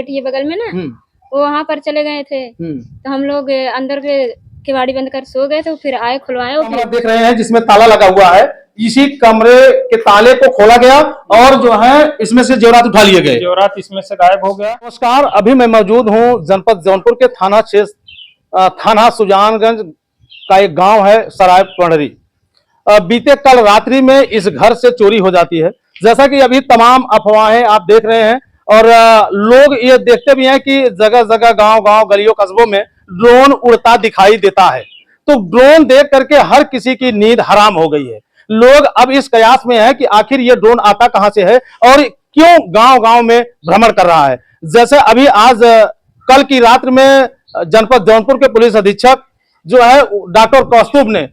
रहती है बगल में ना, वो वहाँ पर चले गए थे। तो हम लोग अंदर के किवाड़ी बंद कर सो गए, तो फिर आए खुलवाए। कमरा देख रहे हैं जिसमें ताला लगा हुआ है, इसी कमरे के ताले को खोला गया और जो है इसमें से जेवरात उठा लिए गए। जेवरात इसमें से गायब हो गया। नमस्कार, अभी मैं मौजूद हूँ जनपद जौनपुर के थाना सुजानगंज का एक गांव है सराय पंडरी। बीते कल रात्रि में इस घर से चोरी हो जाती है। जैसा कि अभी तमाम अफवाहें आप देख रहे हैं और लोग ये देखते भी हैं कि जगह जगह गांव गलियों कस्बों में ड्रोन उड़ता दिखाई देता है। तो ड्रोन देख करके हर किसी की नींद हराम हो गई है। लोग अब इस कयास में है कि आखिर ये ड्रोन आता कहां से है और क्यों गांव में भ्रमण कर रहा है। जैसे अभी आज कल की रात्रि में जनपद जौनपुर के पुलिस अधीक्षक जो है डॉक्टर कौस्तुभ ने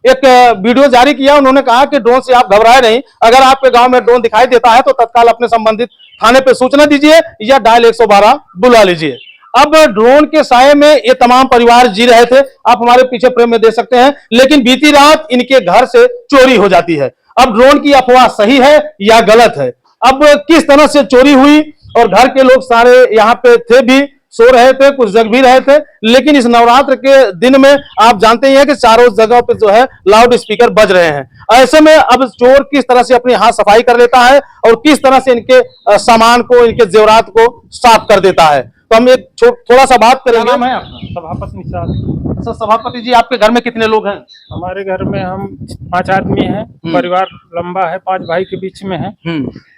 एक वीडियो जारी किया। उन्होंने कहा कि ड्रोन से आप घबराए नहीं, अगर आपके गांव में ड्रोन दिखाई देता है तो तत्काल अपने संबंधित थाने पे सूचना दीजिए या डायल 112 बुला लीजिए। अब ड्रोन के साये में ये तमाम परिवार जी रहे थे, आप हमारे पीछे फ्रेम में देख सकते हैं। लेकिन बीती रात इनके घर से चोरी हो जाती है। अब ड्रोन की अफवाह सही है या गलत है, अब किस तरह से चोरी हुई और घर के लोग सारे यहाँ पे थे भी, सो रहे थे, कुछ जग भी रहे थे। लेकिन इस नवरात्र के दिन में आप जानते ही हैं कि चारों जगह पे जो है लाउड स्पीकर बज रहे हैं। ऐसे में अब चोर किस तरह से अपनी हाथ सफाई कर लेता है और किस तरह से इनके सामान को, इनके जेवरात को साफ कर देता है। तो हम एक थोड़ा सा बात करेंगे। नाम है आपका? सभापति निषाद। अच्छा सभापति जी, आपके घर में कितने लोग हैं? हमारे घर में हम 5 आदमी हैं। परिवार लंबा है, 5 भाई के बीच में है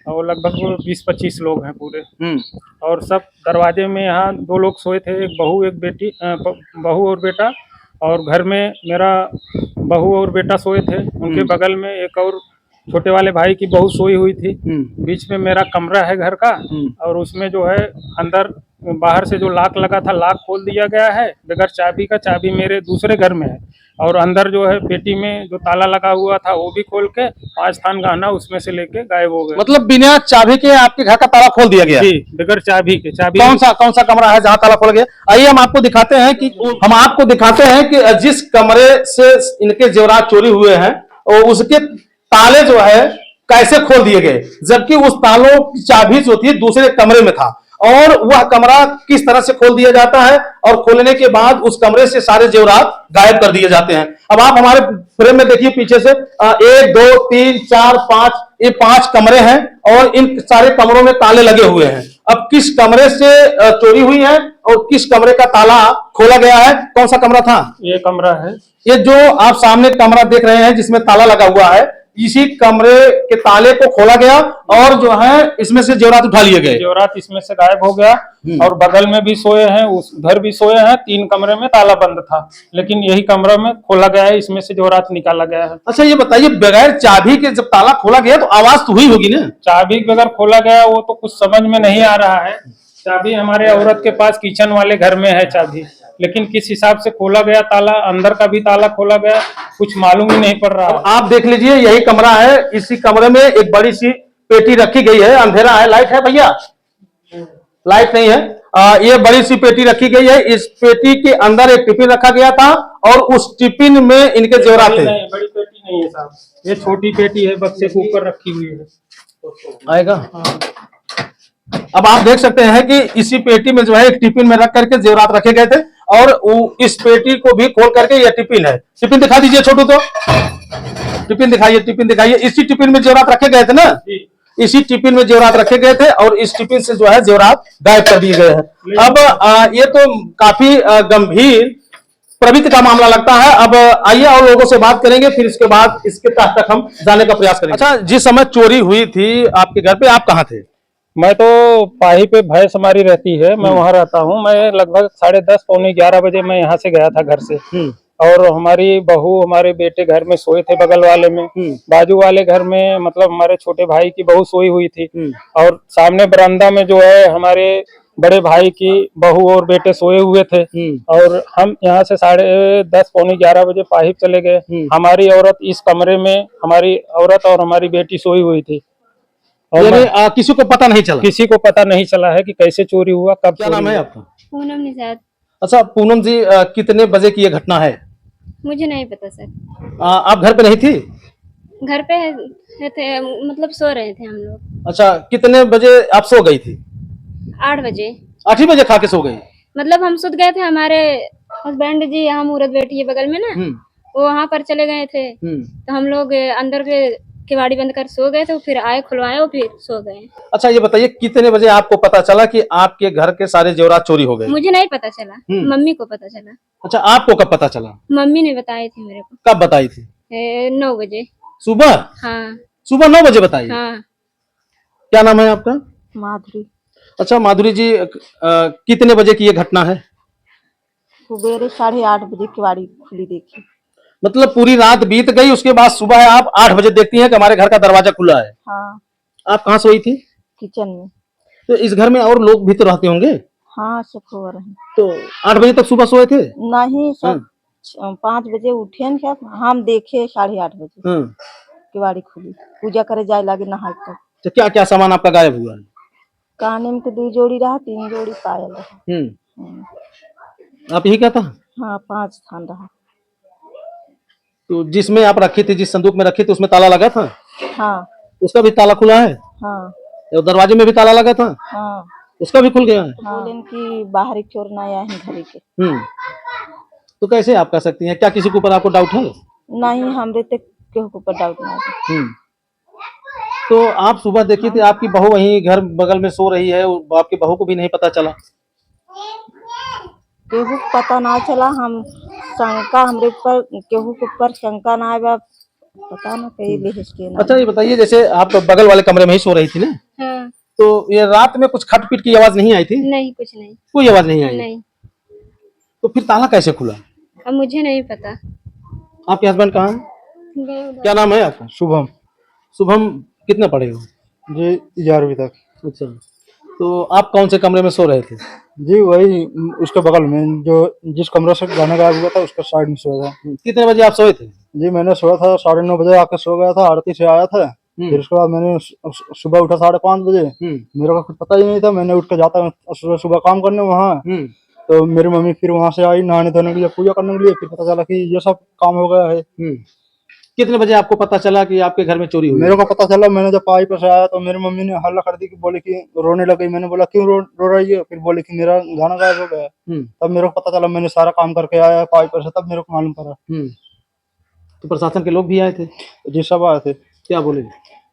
और लगभग 20-25 लोग हैं पूरे। और सब दरवाजे में यहाँ 2 लोग सोए थे, एक बहू एक बेटी, बहू और बेटा। और घर में मेरा बहू और बेटा सोए थे, उनके बगल में एक और छोटे वाले भाई की बहू सोई हुई थी। बीच में मेरा कमरा है घर का और उसमें जो है अंदर बाहर से जो लॉक लगा था, लॉक खोल दिया गया है बगैर चाबी का। चाबी मेरे दूसरे घर में है और अंदर जो है पेटी में जो ताला लगा हुआ था वो भी खोल के 5 थान गहना उसमें से लेके गायब हो गए। मतलब बिना चाबी के आपके घर का ताला खोल दिया गया? जी, बगैर चाबी के। चाबी कौन सा कमरा है जहाँ ताला खोल गया? आइए हम आपको दिखाते हैं कि जिस कमरे से इनके जेवरात चोरी हुए हैं और उसके ताले जो है कैसे खोल दिए गए, जबकि उस तालों की चाबी जो थी दूसरे कमरे में था। और वह कमरा किस तरह से खोल दिया जाता है और खोलने के बाद उस कमरे से सारे जेवरात गायब कर दिए जाते हैं। अब आप हमारे फ्रेम में देखिए पीछे से 1 2 3 4 5, ये 5 कमरे हैं और इन सारे कमरों में ताले लगे हुए हैं। अब किस कमरे से चोरी हुई है और किस कमरे का ताला खोला गया है? कौन सा कमरा था? ये कमरा है। ये जो आप सामने कमरा देख रहे हैं जिसमें ताला लगा हुआ है, इसी कमरे के ताले को खोला गया और जो है इसमें से जेवरात उठा लिए गए। जेवरात इसमें से गायब हो गया और बगल में भी सोए हैं, उधर भी सोए हैं। 3 कमरे में ताला बंद था, लेकिन यही कमरा में खोला गया है, इसमें से जेवरात निकाला गया है। अच्छा ये बताइए, बगैर चाबी के जब ताला खोला गया तो आवाज तो हुई होगी ना? चाबी बगैर खोला गया वो तो कुछ समझ में नहीं आ रहा है। चाबी हमारे औरत के पास किचन वाले घर में है चाबी, लेकिन किस हिसाब से खोला गया ताला, अंदर का भी ताला खोला गया, कुछ मालूम ही नहीं पड़ रहा। अब आप देख लीजिए, यही कमरा है। इसी कमरे में एक बड़ी सी पेटी रखी गई है। अंधेरा है, लाइट है भैया? लाइट नहीं है। ये बड़ी सी पेटी रखी गई है। इस पेटी के अंदर एक टिफिन रखा गया था और उस टिफिन में इनके जेवरात थे। बड़ी पेटी नहीं है साहब, ये छोटी पेटी है, बक्से के ऊपर रखी हुई है। आएगा। अब आप देख सकते हैं कि इसी पेटी में जो है एक टिफिन में रख करके जेवरात रखे गए थे और इस पेटी को भी खोल करके यह टिफिन है। टिफिन दिखा दीजिए छोटू, तो टिफिन दिखाइए। इसी टिफिन में जेवरात रखे गए थे ना? इसी टिफिन में जेवरात रखे गए थे और इस टिफिन से जो है जेवरात गायब कर दिए गए हैं। अब ये तो काफी गंभीर प्रवृत्ति का मामला लगता है। अब आइए और लोगों से बात करेंगे, फिर इसके बाद इसके तक हम जाने का प्रयास करेंगे। अच्छा, जिस समय चोरी हुई थी आपके घर पे, आप कहाँ थे? मैं तो पाही पे भैंस हमारी रहती है, मैं वहाँ रहता हूँ। मैं लगभग 10:30 पौने 11 बजे मैं यहाँ से गया था घर से और हमारी बहू हमारे बेटे घर में सोए थे बगल वाले में। बाजू वाले घर में मतलब हमारे छोटे भाई की बहू सोई हुई थी और सामने बरामदा में जो है हमारे बड़े भाई की बहू और बेटे सोए हुए थे। और हम यहाँ से 10:30 पौने 11 बजे पाहिप चले गए। हमारी औरत इस कमरे में, हमारी औरत और हमारी बेटी सोई हुई थी और किसी को पता नहीं चला? किसी को पता नहीं चला है कि कैसे चोरी हुआ, कब। क्या नाम है आपका? पूनम निषाद। अच्छा पूनम जी, कितने बजे की ये घटना है? मुझे नहीं पता सर। आप घर पे नहीं थी? घर पे थे, मतलब सो रहे थे हम लोग। अच्छा, कितने बजे आप सो गई थी? 8 बजे। 8 ही बजे खा के सो गई? मतलब हम सुत गए थे, हमारे हस्बैंड जी, हम मूरत बैठी है बगल में ना, वो वहां पर चले गए थे, तो हम लोग अंदर के किवाड़ी बंद कर सो गए थे, फिर आए खुलवाए और फिर सो गए। अच्छा ये बताइए कितने बजे आपको पता चला कि आपके घर के सारे जेवरात चोरी हो गए? मुझे नहीं पता चला, मम्मी को पता चला। अच्छा आपको कब पता चला? मम्मी ने बताई थी मेरे को। कब बताई थी? 9 बजे। सुबह? हाँ सुबह 9 बजे बताई? हाँ। क्या नाम है आपका? माधुरी। अच्छा माधुरी जी, कितने बजे की ये घटना है? सुबेरे 8:30 बजे किवाड़ी खुली देखी। मतलब पूरी रात बीत गई, उसके बाद सुबह आप 8 बजे देखती हैं कि हमारे घर का दरवाजा खुला है। हाँ। आप कहाँ सोई थी? किचन में। तो इस घर में और लोग भी तो रहते होंगे? हाँ सब सो रहे हैं। तो 8 बजे तक सुबह सोए थे? नहीं, सब 5 बजे उठे न, क्या हम देखे 8:30 बजे किवाड़ी खुली, पूजा करे जाए लगे नहा कर। तो क्या क्या सामान आपका गायब हुआ है? काने में तो 2 जोड़ी रहा, 3 जोड़ी पायल रहा। आप यही क्या था? हाँ 5 थान रहा। तो जिसमें आप रखी थी, जिस संदूक में रखी थी, उसमें ताला लगा था? हाँ। उसका भी ताला खुला है? हाँ। और दरवाजे में भी ताला लगा था? हाँ। उसका भी खुल गया है? हाँ। बोले कि बाहरी चोर ना आए हैं घर के। तो कैसे आप कह सकती हैं? क्या किसी के ऊपर आपको डाउट है? नहीं, हमरे तक केहू के ऊपर डाउट ना है। तो आप सुबह देखी थी, आपकी बहू वहीं घर बगल में सो रही है, आपकी बहू को भी नहीं पता चला? केहू को पता ना चला, हम शंका हमरे ऊपर, केहू के ऊपर शंका ना आया, पता ना कहीं ले हिसके ना। अच्छा ये बताइए, जैसे आप तो बगल वाले कमरे में ही सो रही थी ना, हाँ। तो ये रात में कुछ खटपट की आवाज नहीं आई थी? नहीं, कुछ नहीं। कोई आवाज नहीं आई? नहीं। तो फिर ताला कैसे खुला? अब मुझे नहीं पता। आपके हस्बैंड कहाँ हैं? गए उधर। क्या नाम है आपका? शुभम शुभम। कितना पढ़े हो? जी 11वीं तक। अच्छा, तो आप कौन से कमरे में सो रहे थे? जी वही उसके बगल में, जो जिस कमरे से गाना गायब हुआ था उसके साइड में सोया था। कितने बजे आप सोए थे? जी मैंने सोया था 9:30 बजे, आके सो गया था, आरती से आया था। फिर उसके बाद मैंने सुबह उठा 5:30 बजे। मेरे को कुछ पता ही नहीं था, मैंने उठ के जाता सुबह सुबह काम करने वहाँ। तो मेरी मम्मी फिर वहाँ से आई नहाने धोने के लिए, पूजा करने के लिए, फिर पता चला कि ये सब काम हो गया है। कितने बजे आपको पता चला कि आपके घर में चोरी हुई? मेरे को पता चला, मैंने जब पाई पर से आया तो मेरी मम्मी ने हल्ला कर दी, कि बोले कि रोने लगी। मैंने बोला क्यों रो रही है? फिर बोले कि मेरा गाना गायब हो गया। तब मेरे को पता चला, मैंने सारा काम करके आया पाई पर से, तब मेरे को मालूम पड़ा। तो प्रशासन के लोग भी आए थे? जी सब आए थे। क्या बोले?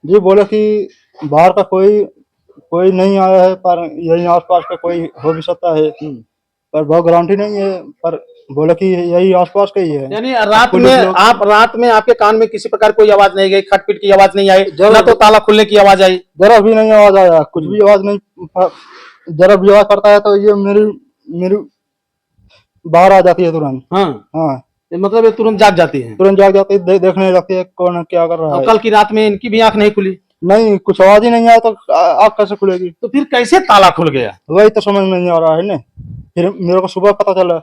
जी बोले कि बाहर का कोई नहीं आया है, पर यही आसपास का कोई हो भी सकता है, पर बहुत गारंटी नहीं है, पर बोले कि यही आसपास का ही है। यानी रात में आपके कान में किसी प्रकार कोई आवाज नहीं गई, खटपट की आवाज नहीं आई, ना तो ताला खुलने की आवाज आई? जरा भी नहीं आवाज आया, कुछ भी आवाज नहीं। जरा भी आवाज करता है तो ये मेरी बाहर आ जाती है तुरंत। हाँ। मतलब ये तुरंत जाग जाती है? तुरंत जाग जाती है, देखने लगती है कौन क्या कर रहा है। कल की रात में इनकी भी आंख नहीं खुली? नहीं, कुछ आवाज ही नहीं आया तो आँख कैसे खुलेगी? तो फिर कैसे ताला खुल गया? वही तो समझ में नहीं आ रहा है ना। फिर मेरे को सुबह पता चला।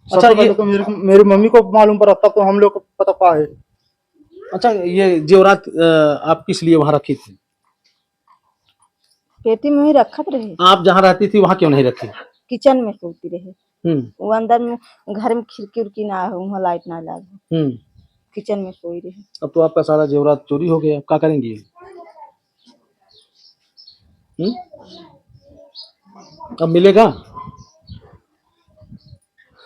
अच्छा, ये तो मेरी मम्मी को मालूम पड़ा, तब तो हम लोग को पता पाए। अच्छा ये जेवरात आप किस लिए वहां रखी थी? पेटी में ही रखत रहे। आप जहाँ रहती थी वहां क्यों नहीं रखी? किचन में सोती रहे। वो अंदर में घर में खिड़की उड़की ना है, वहाँ लाइट ना लगे, किचन में सोई रहे। अब तो आपका सारा जेवरात चोरी हो गया, अब क्या करेंगी? अब मिलेगा?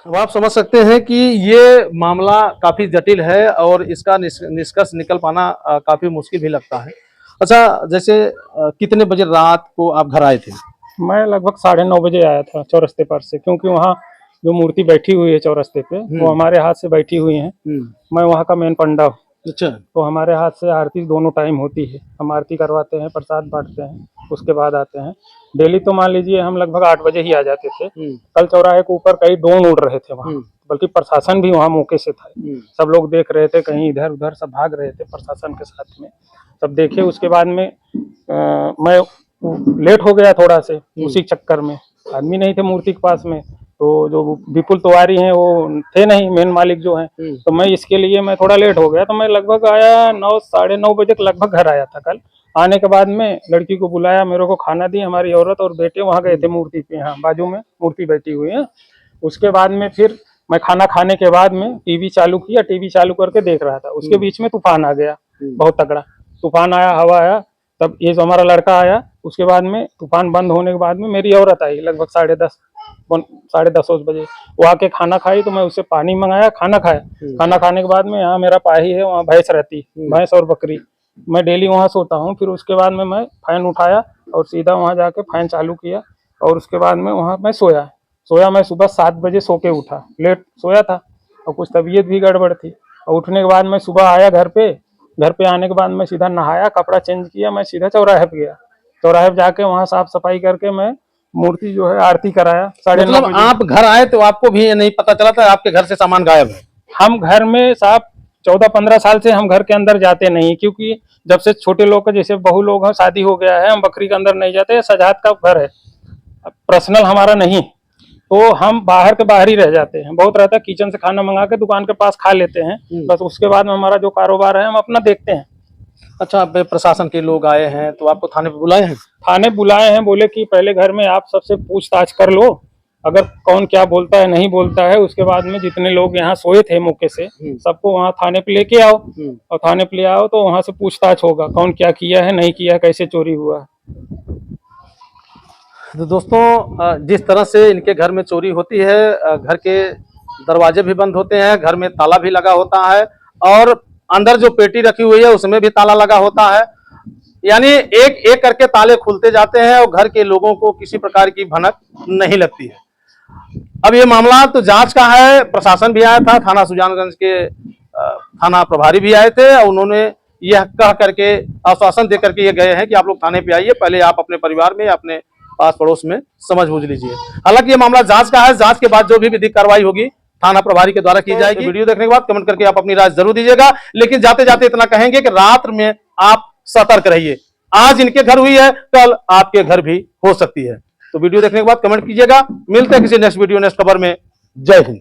अब आप समझ सकते हैं कि ये मामला काफी जटिल है और इसका निष्कर्ष निकल पाना काफी मुश्किल भी लगता है। अच्छा, जैसे कितने बजे रात को आप घर आए थे? मैं लगभग 9:30 बजे आया था चौरस्ते पर से, क्योंकि वहाँ जो मूर्ति बैठी हुई है चौरस्ते पे, वो हमारे हाथ से बैठी हुई है। मैं वहाँ का मेन पंडा हूँ। अच्छा। तो हमारे हाथ से आरती दोनों टाइम होती है, हम आरती करवाते हैं, प्रसाद बांटते हैं, उसके बाद आते हैं। डेली तो मान लीजिए हम लगभग 8 बजे ही आ जाते थे। कल चौराहे के ऊपर कई ड्रोन उड़ रहे थे वहाँ, बल्कि प्रशासन भी वहाँ मौके से था। सब लोग देख रहे थे, कहीं इधर उधर सब भाग रहे थे प्रशासन के साथ में, सब देखे। उसके बाद में मैं लेट हो गया थोड़ा से, उसी चक्कर में आदमी नहीं थे मूर्ति के पास में। तो जो विपुल तिवारी हैं वो थे नहीं, मेन मालिक जो हैं। तो मैं इसके लिए मैं थोड़ा लेट हो गया, तो मैं लगभग आया 9 साढ़े 9 बजे लगभग घर आया था कल। आने के बाद में लड़की को बुलाया, मेरे को खाना दी, हमारी औरत और बेटे वहाँ गए थे मूर्ति पे, यहाँ बाजू में मूर्ति बैठी हुई है। उसके बाद में फिर मैं खाना खाने के बाद में टीवी चालू किया, टीवी चालू करके देख रहा था। उसके बीच में तूफान आ गया, बहुत तगड़ा तूफान आया, हवा आया। तब ये जो हमारा लड़का आया, उसके बाद में तूफान बंद होने के बाद में मेरी औरत आई लगभग 10:30 बजे। वो आके खाना खाई तो मैं उससे पानी मंगाया, खाना खाया। खाना खाने के बाद में यहाँ मेरा पाही है, वहाँ भैंस रहती, भैंस और बकरी, मैं डेली वहाँ सोता हूँ। फिर उसके बाद में मैं फैन उठाया और सीधा वहाँ जाके फैन चालू किया और उसके बाद में वहाँ मैं सोया। मैं सुबह 7 बजे सो के उठा, लेट सोया था और कुछ तबीयत भी गड़बड़ थी। और उठने के बाद मैं सुबह आया घर पे आने के बाद मैं सीधा नहाया, कपड़ा चेंज किया, मैं सीधा चौराहे पे गया। चौराहे पे जाके वहाँ साफ सफाई करके मैं मूर्ति जो है आरती कराया। 9:30 मतलब बजे। आप घर आए तो आपको भी ये नहीं पता चला था आपके घर से सामान गायब है? हम घर में साहब 14-15 साल से हम घर के अंदर जाते नहीं, क्योंकि जब से छोटे लोग का जैसे बहू लोग हैं, शादी हो गया है, हम बकरी के अंदर नहीं जाते। सजात का घर है, पर्सनल हमारा नहीं, तो हम बाहर के बाहर ही रह जाते हैं। बहुत रहता है किचन से खाना मंगा के दुकान के पास खा लेते हैं, बस उसके बाद में हमारा जो कारोबार है हम अपना देखते हैं। अच्छा, अब प्रशासन के लोग आए हैं तो आपको थाने पे बुलाए हैं? थाने बुलाए हैं, बोले कि पहले घर में आप सबसे पूछताछ कर लो, अगर कौन क्या बोलता है नहीं बोलता है, उसके बाद में जितने लोग यहाँ सोए थे मौके से सबको वहाँ थाने पे लेके आओ और थाने पे ले आओ तो वहाँ से पूछताछ होगा कौन क्या किया है, नहीं किया, कैसे चोरी हुआ है। तो दोस्तों, जिस तरह से इनके घर में चोरी होती है, घर के दरवाजे भी बंद होते हैं, घर में ताला भी लगा होता है और अंदर जो पेटी रखी हुई है उसमें भी ताला लगा होता है। यानी एक एक करके ताले खुलते जाते हैं और घर के लोगों को किसी प्रकार की भनक नहीं लगती है। अब ये मामला तो जांच का है, प्रशासन भी आया था, थाना सुजानगंज के थाना प्रभारी भी आए थे और उन्होंने यह कह करके आश्वासन दे करके ये गए हैं कि आप लोग थाने पे आइए, पहले आप अपने परिवार में अपने पास पड़ोस में समझ बूझ लीजिए। हालांकि ये मामला जांच का है, जांच के बाद जो भी विधिक कार्रवाई होगी थाना प्रभारी के द्वारा की जाएगी। वीडियो देखने के बाद कमेंट करके आप अपनी राय जरूर दीजिएगा, लेकिन जाते जाते इतना कहेंगे कि रात में आप सतर्क रहिए। आज इनके घर हुई है, कल आपके घर भी हो सकती है। तो वीडियो देखने के बाद कमेंट कीजिएगा। मिलते हैं किसी नेक्स्ट वीडियो नेक्स्ट खबर में। जय हिंद।